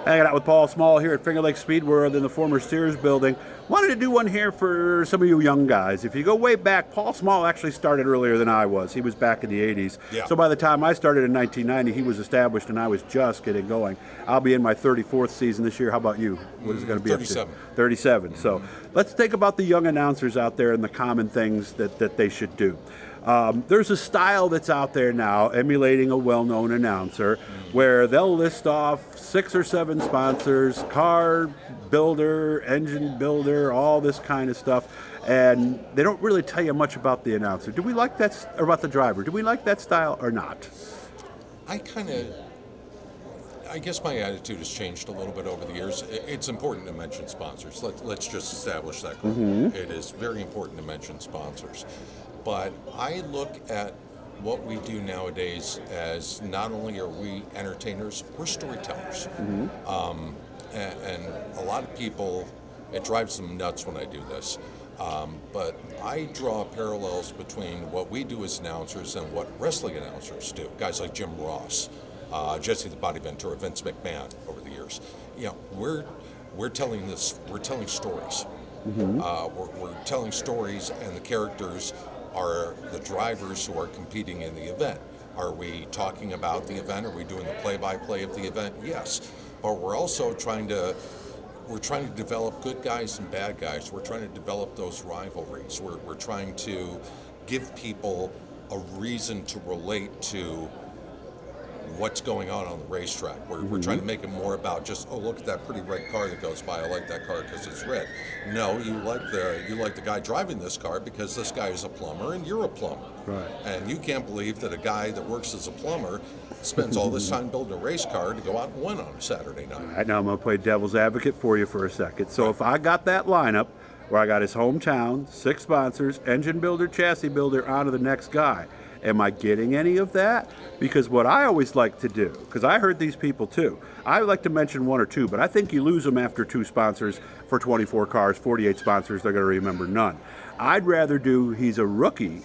Hanging out with Paul Szmal here at Finger Lake Speed World in the former Sears building. Wanted to do one here for some of you young guys. If you go way back, Paul Szmal actually started earlier than I was. He was back in the 80s. Yeah. So by the time I started in 1990, he was established and I was just getting going. I'll be in my 34th season this year. How about you? What is it going to be 37. up to? 37. So let's think about the young announcers out there and the common things that they should do. There's a style that's out there now emulating a well-known announcer where they'll list off 6 or 7 sponsors, car builder, engine builder, all this kind of stuff, and they don't really tell you much about the announcer. Do we like that, or about the driver? Do we like that style or not? I guess my attitude has changed a little bit over the years. It's important to mention sponsors. Let's just establish that. It is very important to mention sponsors. But I look at what we do nowadays as not only are we entertainers, we're storytellers. And a lot of people, it drives them nuts when I do this. But I draw parallels between what we do as announcers and what wrestling announcers do. Guys like Jim Ross, Jesse the Body Ventura, Vince McMahon over the years. You know, we're telling stories. We're telling stories, and the characters are the drivers who are competing in the event. Are we talking about the event? Are we doing the play-by-play of the event? Yes. But we're also trying to develop good guys and bad guys. We're trying to develop those rivalries. We're trying to give people a reason to relate to what's going on the racetrack. We're trying to make it more about just, oh, look at that pretty red car that goes by. I like that car because it's red. No, you like the guy driving this car because this guy is a plumber and you're a plumber. Right. And you can't believe that a guy that works as a plumber spends all this time building a race car to go out and win on a Saturday night. All right, now I'm going to play devil's advocate for you for a second. So if I got that lineup where I got his hometown, 6 sponsors, engine builder, chassis builder, on to the next guy, am I getting any of that? Because what I always like to do, because I heard these people too, I like to mention 1 or 2, but I think you lose them after 2 sponsors for 24 cars, 48 sponsors, they're going to remember none. I'd rather do, he's a rookie,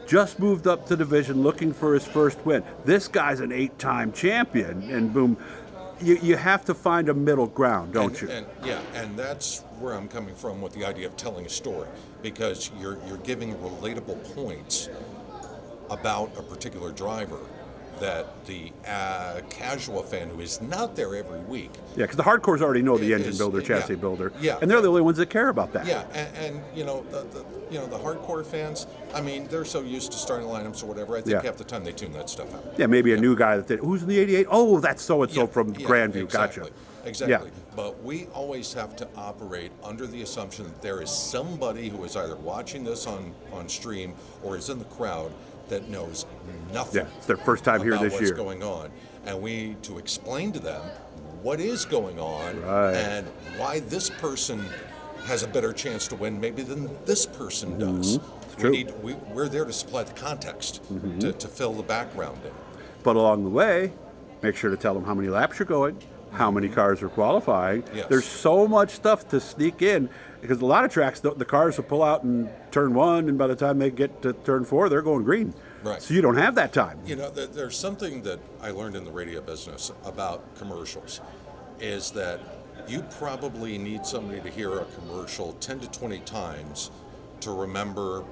just moved up to division looking for his first win. This guy's an 8-time champion, and boom. You have to find a middle ground, don't you? And that's where I'm coming from with the idea of telling a story, because you're giving relatable points about a particular driver that the casual fan who is not there every week. Yeah, because the hardcores already know the engine builder, chassis builder, and they're the only ones that care about that. Yeah, and you know the hardcore fans. I mean, they're so used to starting lineups or whatever. I think half the time they tune that stuff out. Yeah, maybe a new guy who's in the '88. Oh, that's so and so from Grandview. Exactly. Gotcha. Exactly. Yeah. But we always have to operate under the assumption that there is somebody who is either watching this on stream or is in the crowd that knows nothing. Yeah, it's their first time here this year. What's going on, and we need to explain to them what is going on and why this person has a better chance to win maybe than this person does. We're there to supply the context to fill the background in. But along the way, make sure to tell them how many laps you're going, how many cars are qualifying. Yes. There's so much stuff to sneak in, because a lot of tracks, the cars will pull out in turn 1, and by the time they get to turn 4, they're going green. Right. So you don't have that time. You know, there's something that I learned in the radio business about commercials, is that you probably need somebody to hear a commercial 10 to 20 times to remember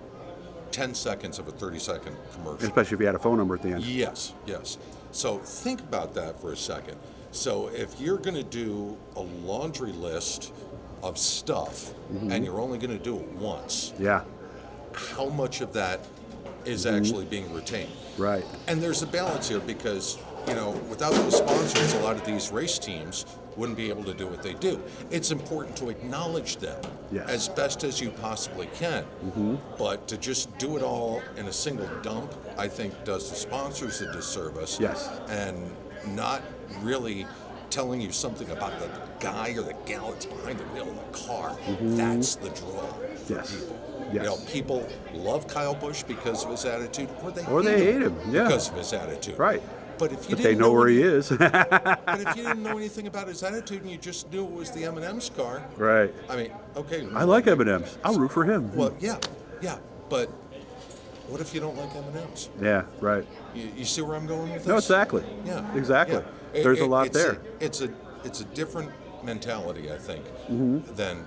10 seconds of a 30-second commercial. Especially if you had a phone number at the end. Yes. So think about that for a second. So if you're going to do a laundry list of stuff and you're only going to do it once, how much of that is actually being retained? Right. And there's a balance here, because, you know, without those sponsors, a lot of these race teams wouldn't be able to do what they do. It's important to acknowledge them as best as you possibly can. But to just do it all in a single dump, I think does the sponsors a disservice. Yes. And not really telling you something about the guy or the gal that's behind the wheel of the car. That's the draw for people. Yes. You know, people love Kyle Busch because of his attitude, or they hate him because of his attitude. Right. But if you they know where he is. But if you didn't know anything about his attitude and you just knew it was the M&M's car, right? I mean, okay. I like M&M's. I'll root for him. Well, yeah. But what if you don't like M&M's? Yeah, right. You see where I'm going with this? No, exactly. Yeah. Exactly. There's a lot there. It's it's a different mentality, I think, than,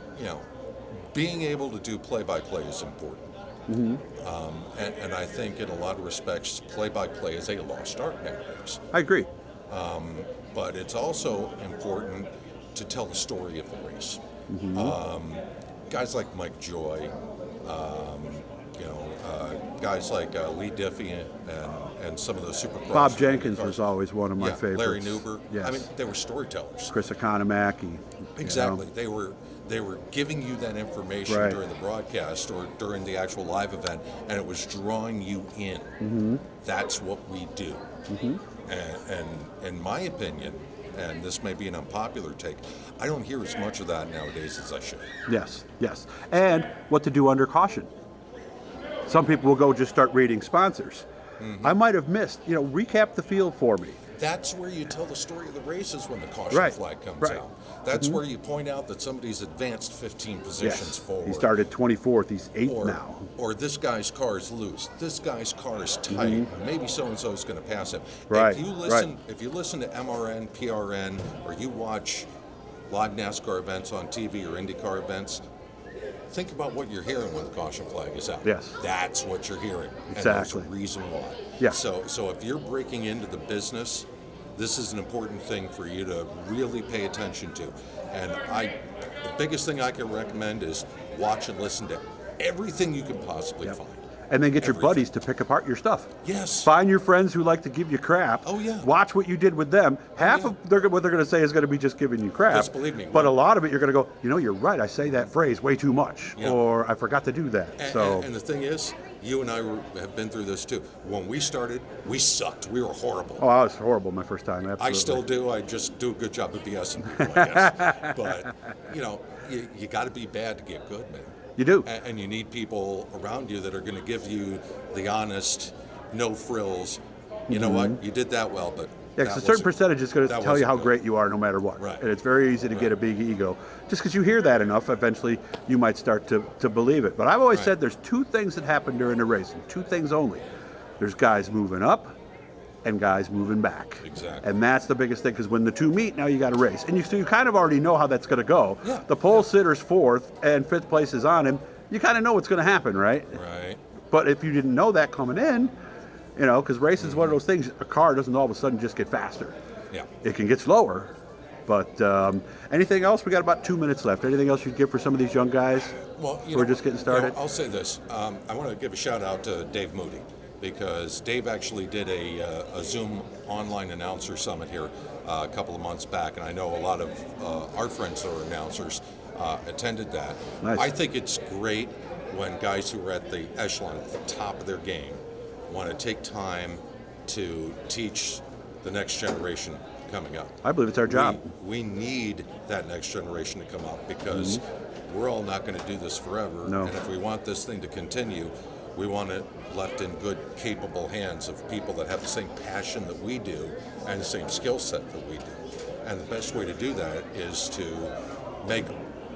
being able to do play-by-play is important. And I think in a lot of respects, play-by-play is a lost art nowadays. I agree. But it's also important to tell the story of the race. Guys like Mike Joy, guys like Lee Diffie and some of those supercross. Bob Jenkins was always one of my yeah, favorites. Larry Newber. Yes. I mean, they were storytellers. Chris Economaki. Exactly. They were giving you that information Right. during the broadcast or during the actual live event, and it was drawing you in. That's what we do. And in my opinion, and this may be an unpopular take, I don't hear as much of that nowadays as I should. Yes, yes. And what to do under caution. Some people will go just start reading sponsors. I might have missed, recap the field for me. That's where you tell the story of the races when the caution Right, flag comes right. out. That's where you point out that somebody's advanced 15 positions forward. He started 24th, he's 8th now. Or this guy's car is loose. This guy's car is tight. Maybe so and so is going to pass him. Right, If you listen to MRN, PRN, or you watch live NASCAR events on TV or IndyCar events, think about what you're hearing when the caution flag is out. Yes. That's what you're hearing. Exactly. And there's a reason why. Yeah. So if you're breaking into the business, this is an important thing for you to really pay attention to. And the biggest thing I can recommend is watch and listen to everything you can possibly find. And then get your Everything. buddies to pick apart your stuff. Yes. Find your friends who like to give you crap. Oh, yeah. Watch what you did with them. Half yeah. of what they're going to say is going to be just giving you crap. Yes, believe me. But a lot of it, you're going to go, you're right. I say that phrase way too much, Yeah. or I forgot to do that. And the thing is, you and I have been through this too. When we started, we sucked. We were horrible. Oh, I was horrible my first time. Absolutely. I still do. I just do a good job of BSing people, I guess. But, you got to be bad to get good, man. You do. And you need people around you that are going to give you the honest, no frills. You know what? You did that well, but Yeah, because a certain percentage is going to that tell you how wasn't great you are no matter what. Right. And it's very easy to get a big ego. Just because you hear that enough, eventually you might start to believe it. But I've always said there's two things that happen during the race, and two things only. There's guys moving up and guys moving back. Exactly. And that's the biggest thing, because when the two meet, now you got to race. And you kind of already know how that's going to go. Yeah. The pole sitter's fourth and fifth place is on him. You kind of know what's going to happen, right? Right. But if you didn't know that coming in, because racing is one of those things, a car doesn't all of a sudden just get faster. Yeah. It can get slower. But anything else? We got about 2 minutes left. Anything else you'd give for some of these young guys Well, who are just getting started? I'll say this. I want to give a shout out to Dave Moody, because Dave actually did a Zoom online announcer summit here a couple of months back, and I know a lot of our friends that are announcers attended that. Nice. I think it's great when guys who are at the echelon, at the top of their game, want to take time to teach the next generation coming up. I believe it's our job. We need that next generation to come up, because we're all not going to do this forever. No. And if we want this thing to continue, we want it left in good, capable hands of people that have the same passion that we do and the same skill set that we do. And the best way to do that is to make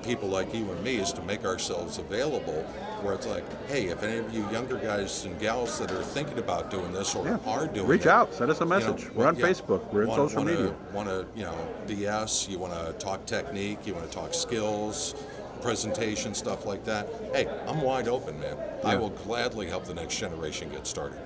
people like you and me, is to make ourselves available, where it's like, hey, if any of you younger guys and gals that are thinking about doing this or are doing Reach it, out, send us a message. We're on Facebook, we're in social media. Want to, BS, you want to talk technique, you want to talk skills, presentation, stuff like that. Hey, I'm wide open, man. I will gladly help the next generation get started.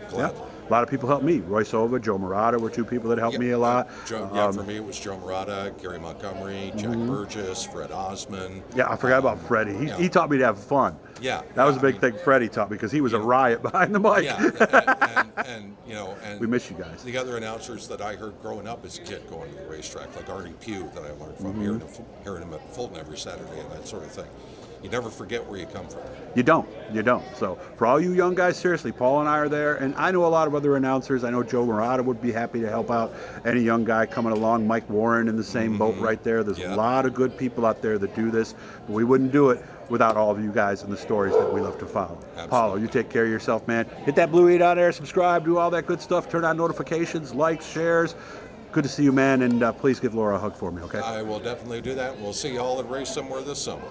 Gladly. Yeah. A lot of people helped me. Roy Sova, Joe Murata were two people that helped me a lot. For me, it was Joe Murata, Gary Montgomery, Jack Burgess, Fred Osman. Yeah, I forgot about Freddie. He taught me to have fun. Yeah. That was a big thing Freddie taught me, because he was a riot behind the mic. Yeah, and we miss you guys. The other announcers that I heard growing up as a kid going to the racetrack, like Artie Pugh, that I learned from, hearing him at Fulton every Saturday and that sort of thing. You never forget where you come from. You don't. So for all you young guys, seriously, Paul and I are there, and I know a lot of other announcers. I know Joe Murata would be happy to help out any young guy coming along. Mike Warren in the same boat right there. There's a lot of good people out there that do this, but we wouldn't do it without all of you guys and the stories that we love to follow. Absolutely. Paulo, you take care of yourself, man. Hit that blue 8 out there, subscribe, do all that good stuff, turn on notifications, likes, shares. Good to see you, man, and please give Laura a hug for me, okay? I will definitely do that. We'll see you all at race somewhere this summer.